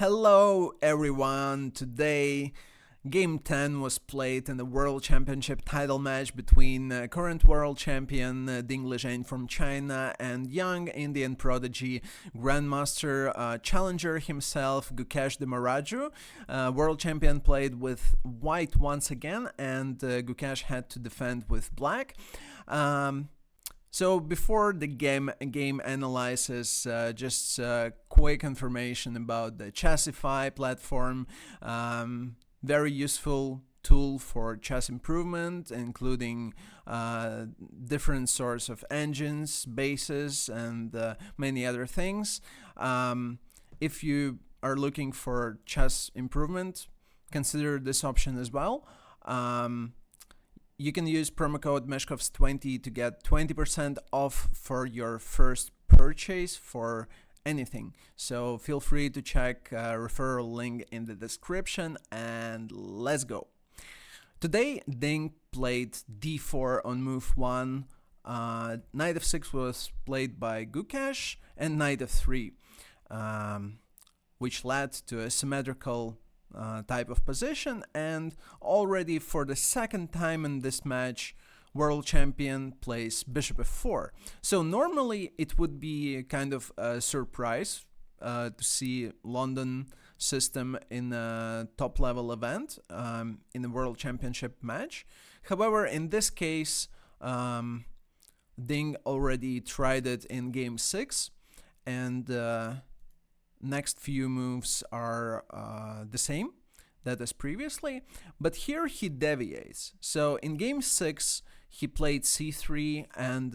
Hello everyone! Today, Game 10 was played in the World Championship title match between current world champion Ding Lizhane from China and young Indian prodigy Grandmaster challenger himself Gukesh the Maraju. World champion played with white once again, and Gukesh had to defend with black. So before the game analysis, just quick information about the Chessify platform. Very useful tool for chess improvement, including different sorts of engines, bases, and many other things. If you are looking for chess improvement, consider this option as well. You can use promo code MESHKOVS20 to get 20% off for your first purchase for anything. So feel free to check referral link in the description, and let's go. Today Ding played d4 on move 1. Knight f6 was played by Gukesh, and knight f3, which led to a symmetrical type of position. And already for the second time in this match, world champion plays bishop f4. So normally it would be kind of a surprise to see London system in a top level event in a world championship match. However, in this case, Ding already tried it in game 6, and next few moves are the same that as previously, but here he deviates. So in game 6 he played c3, and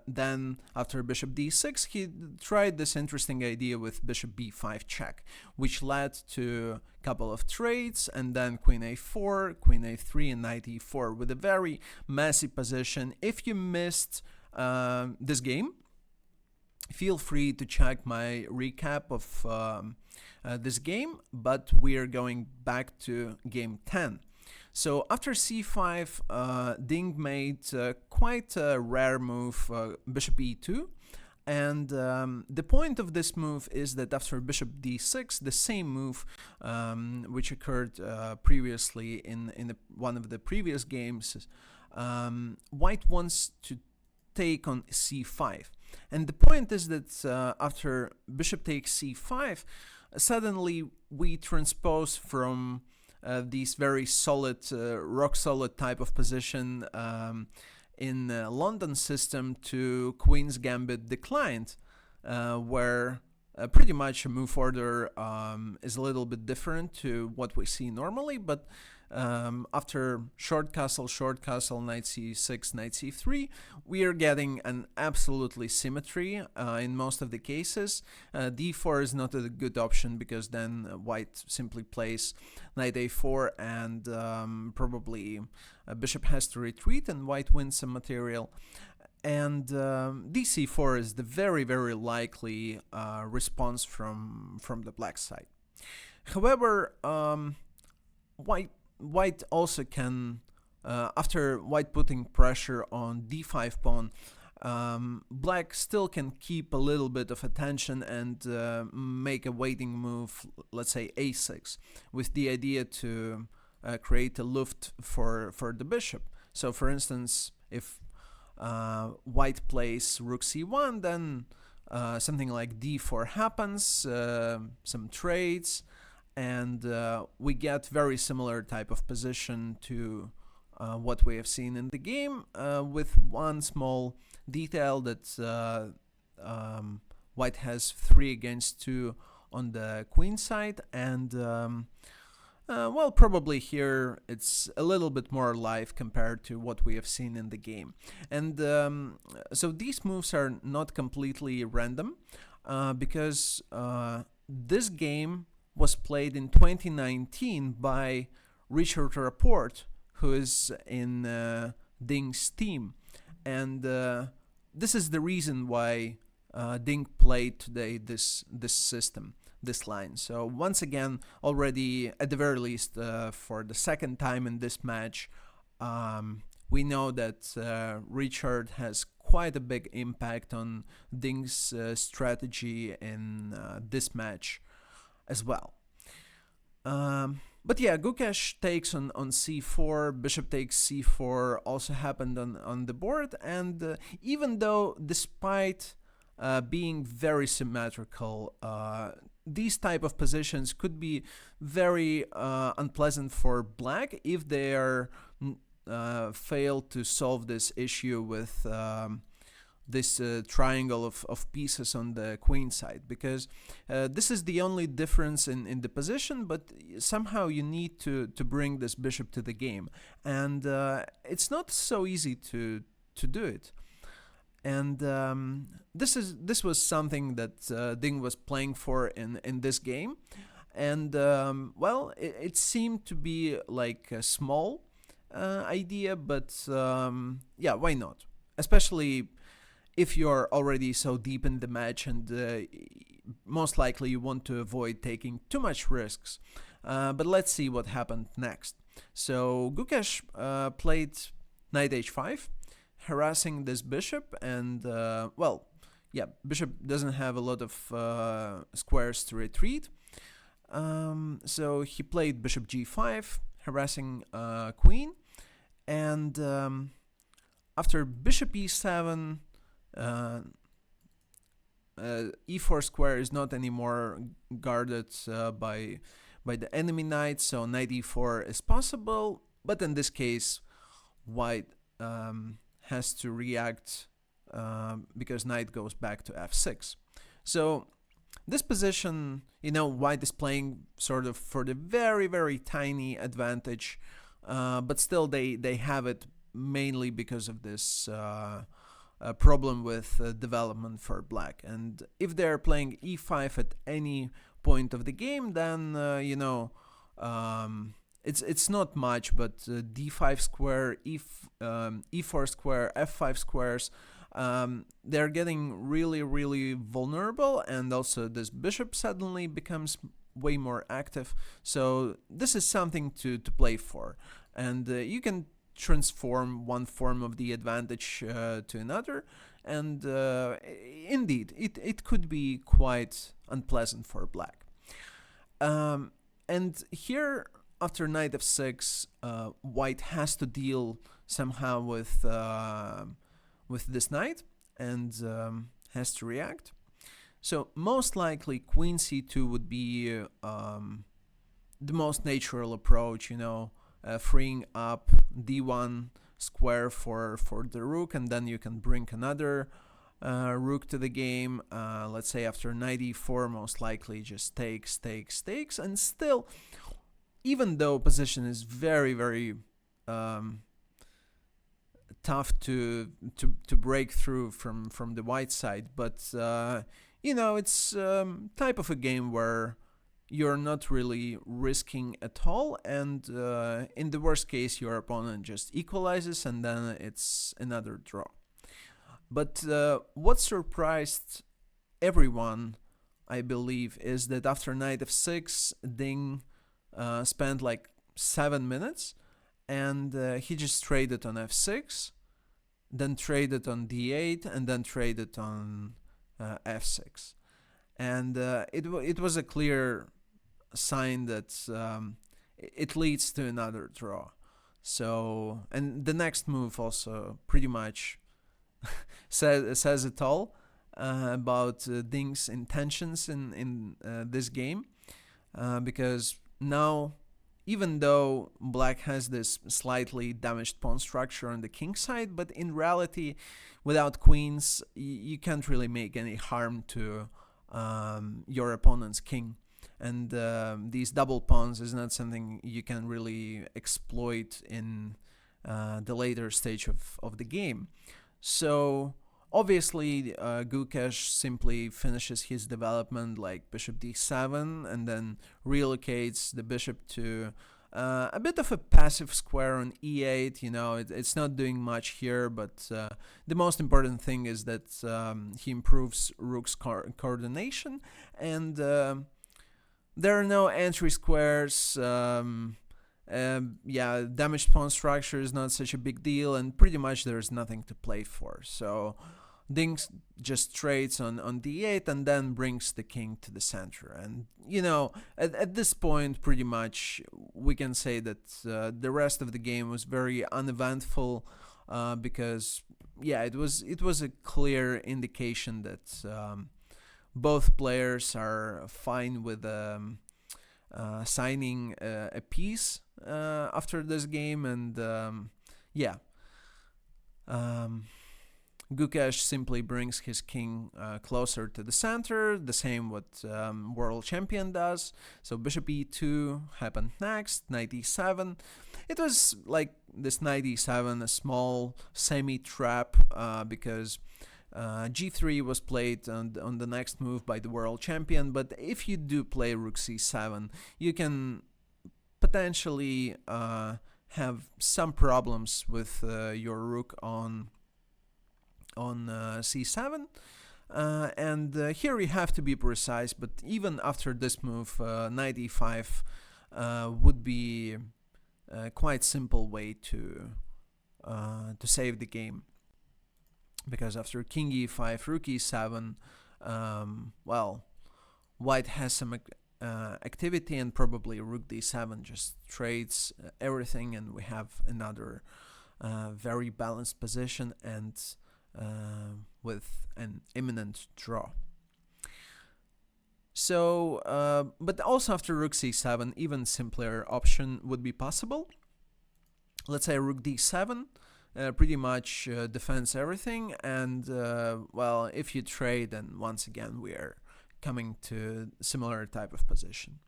then after bishop d6 he tried this interesting idea with bishop b5 check, which led to a couple of trades, and then queen a4, queen a3, and knight e4 with a very messy position. If you missed this game, feel free to check my recap of this game, but we are going back to game 10. So after c5, Ding made quite a rare move, bishop e2, and the point of this move is that after bishop d6, the same move which occurred previously in one of the previous games, white wants to take on c5. And the point is that after bishop takes c5, suddenly we transpose from these very solid, rock-solid type of position in the London system to Queen's Gambit declined, where pretty much a move order is a little bit different to what we see normally, but after short castle, knight c6, knight c3, we are getting an absolutely symmetry in most of the cases. d4 is not a good option because then white simply plays knight a4, and probably bishop has to retreat and white wins some material. And dc4 is the very, very likely response from the black side. However, White also can, after white putting pressure on d5 pawn, black still can keep a little bit of attention and make a waiting move, let's say a6, with the idea to create a luft for the bishop. So for instance, if white plays rook c1, then something like d4 happens, some trades, and we get very similar type of position to what we have seen in the game, with one small detail that white has 3 against 2 on the queen side, and well, probably here it's a little bit more live compared to what we have seen in the game. And so these moves are not completely random, because this game was played in 2019 by Richard Rapport, who is in Ding's team, and this is the reason why Ding played today this system, this line. So once again, already at the very least for the second time in this match, we know that Richard has quite a big impact on Ding's strategy in this match as well. But yeah, Gukesh takes on c4, bishop takes c4 also happened on the board, and even though despite being very symmetrical, these type of positions could be very unpleasant for black if they are fail to solve this issue with this triangle of pieces on the queen side, because this is the only difference in the position, but somehow you need to bring this bishop to the game, and it's not so easy to do it. And this was something that Ding was playing for in this game, and well, it seemed to be like a small idea, but yeah, why not? Especially if you're already so deep in the match, and most likely you want to avoid taking too much risks. But let's see what happened next. So Gukesh played knight h5, harassing this bishop, and well, yeah, bishop doesn't have a lot of squares to retreat. So he played bishop g5, harassing queen, and after bishop e7, e4 square is not anymore guarded by the enemy knight, so knight e4 is possible, but in this case white has to react because knight goes back to f6. So this position, you know, white is playing sort of for the very, very tiny advantage, but still they have it mainly because of this problem with development for black. And if they're playing e5 at any point of the game, then you know, it's not much, but d5 square, e4 square, f5 squares, they're getting really, really vulnerable, and also this bishop suddenly becomes way more active. So this is something to play for, and you can transform one form of the advantage to another, and indeed it could be quite unpleasant for black. And here, after knight f6, white has to deal somehow with this knight, and has to react. So most likely queen c2 would be the most natural approach, you know, freeing up d1 square for the rook, and then you can bring another rook to the game. Let's say after knight e4, most likely just takes, and still, even though position is very, very tough to break through from the white side, but you know, it's type of a game where you're not really risking at all, and in the worst case your opponent just equalizes, and then it's another draw. But what surprised everyone, I believe, is that after knight f6, Ding spent like 7 minutes, and he just traded on f6, then traded on d8, and then traded on f6. And it was a clear sign that it leads to another draw. So, and the next move also pretty much says it all about Ding's intentions in this game, because now, even though black has this slightly damaged pawn structure on the king side, but in reality, without queens, you can't really make any harm to your opponent's king. And these double pawns is not something you can really exploit in the later stage of the game. So obviously Gukesh simply finishes his development like bishop d7, and then relocates the bishop to a bit of a passive square on e8. You know, it's not doing much here, but the most important thing is that he improves rook's coordination, and there are no entry squares. Yeah, damaged pawn structure is not such a big deal, and pretty much there's nothing to play for. So Ding just trades on d8 and then brings the king to the center. And, you know, at this point, pretty much, we can say that the rest of the game was very uneventful because, yeah, it was a clear indication that both players are fine with signing a piece after this game. And, yeah. Gukesh simply brings his king closer to the center, the same what world champion does. So bishop e2 happened next, knight e7. It was like this knight e7, a small semi-trap because g3 was played on the next move by the world champion. But if you do play rook c7, you can potentially have some problems with your rook on c7, and here you have to be precise, but even after this move, knight e5 would be a quite simple way to save the game, because after king e5, rook e7, well, white has some activity, and probably rook d7 just trades everything, and we have another very balanced position and with an imminent draw. So, but also after rook c7, even simpler option would be possible. Let's say rook d7 pretty much defends everything, and well, if you trade, then once again we are coming to similar type of position.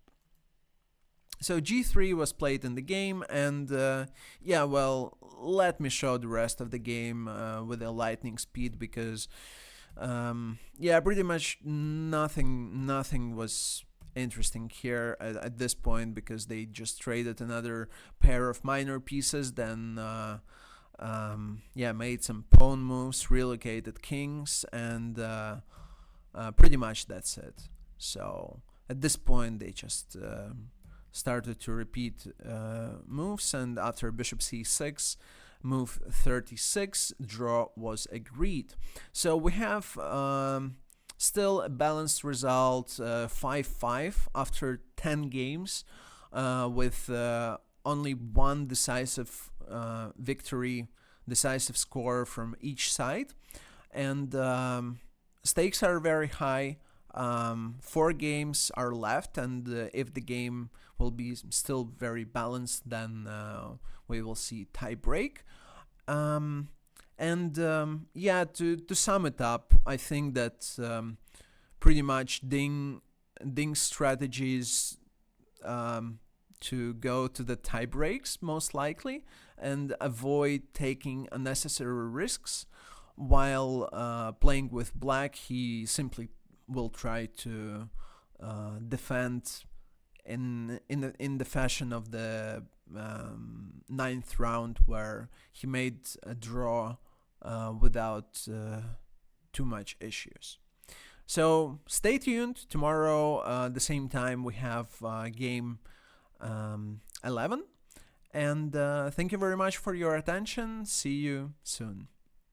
So g3 was played in the game, and yeah, well, let me show the rest of the game with a lightning speed, because yeah, pretty much nothing was interesting here at this point, because they just traded another pair of minor pieces, then yeah, made some pawn moves, relocated kings, and pretty much that's it. So at this point they just started to repeat moves, and after bishop c6, move 36, draw was agreed. So we have still a balanced result, 5-5 after 10 games, with only one decisive victory, decisive score from each side, and stakes are very high. 4 games are left, and if the game will be still very balanced, then we will see tie break. Yeah, to sum it up, I think that pretty much Ding's strategies to go to the tie breaks most likely and avoid taking unnecessary risks, while playing with black, he simply will try to defend in the fashion of the 9th round, where he made a draw without too much issues. So stay tuned. Tomorrow, the same time, we have game 11. And thank you very much for your attention. See you soon.